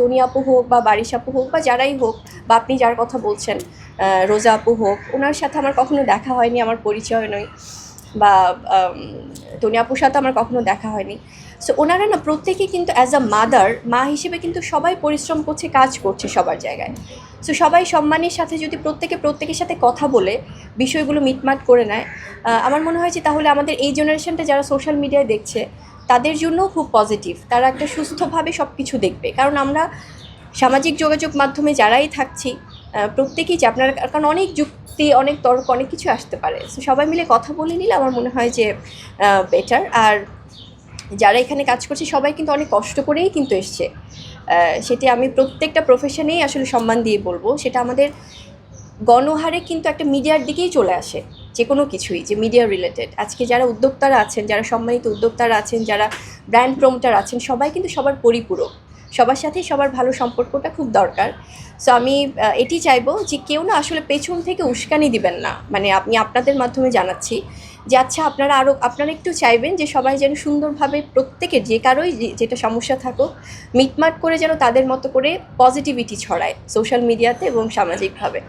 তনি আপু হোক বা বারিশ আপু হোক বা যারাই হোক বা আপনি যার কথা বলছেন রোজা আপু হোক, ওনার সাথে আমার কখনো দেখা হয়নি, আমার পরিচয় নয়, বা তনি আপুর সাথে আমার কখনো দেখা হয়নি। সো ওনারা না প্রত্যেকে কিন্তু অ্যাজ আ মাদার, মা হিসেবে কিন্তু সবাই পরিশ্রম করছে, কাজ করছে সবার জায়গায়। সো সবাই সম্মানের সাথে যদি প্রত্যেকের সাথে কথা বলে বিষয়গুলো মিটমাট করে নেয়, আমার মনে হয় যে তাহলে আমাদের এই জেনারেশনটা যারা সোশ্যাল মিডিয়ায় দেখছে তাদের জন্যও খুব পজিটিভ, তারা একটা সুস্থভাবে সব কিছু দেখবে। কারণ আমরা সামাজিক যোগাযোগ মাধ্যমে যারাই থাকছি প্রত্যেকেই যে আপনার, কারণ অনেক যুক্তি, অনেক তর্ক, অনেক কিছু আসতে পারে। সো সবাই মিলে কথা বলে নিলে আমার মনে হয় যে বেটার। আর যারা এখানে কাজ করছে সবাই কিন্তু অনেক কষ্ট করেই কিন্তু এসছে, সেটি আমি প্রত্যেকটা প্রফেশনেই আসলে সম্মান দিয়ে বলবো। সেটা আমাদের গণহারে কিন্তু একটা মিডিয়ার দিকেই চলে আসে, যে কোনো কিছুই যে মিডিয়া রিলেটেড। আজকে যারা উদ্যোক্তারা আছেন, যারা সম্মানিত উদ্যোক্তারা আছেন, যারা ব্র্যান্ড প্রমোটার আছেন, সবাই কিন্তু সবার পরিপূরক, সবার সাথেই সবার ভালো সম্পর্কটা খুব দরকার। সো আমি এটি চাইবো যে কেউ না আসলে পেছন থেকে উস্কানি দিবেন না। মানে আমি আপনাদের মাধ্যমে জানাচ্ছি যে আচ্ছা আপনারা একটু চাইবেন যে সবাই যেন সুন্দরভাবে প্রত্যেকের যে কারোই যেটা সমস্যা থাকুক মিটমাট করে যেন তাদের মতো করে পজিটিভিটি ছড়ায় সোশ্যাল মিডিয়াতে এবং সামাজিকভাবে।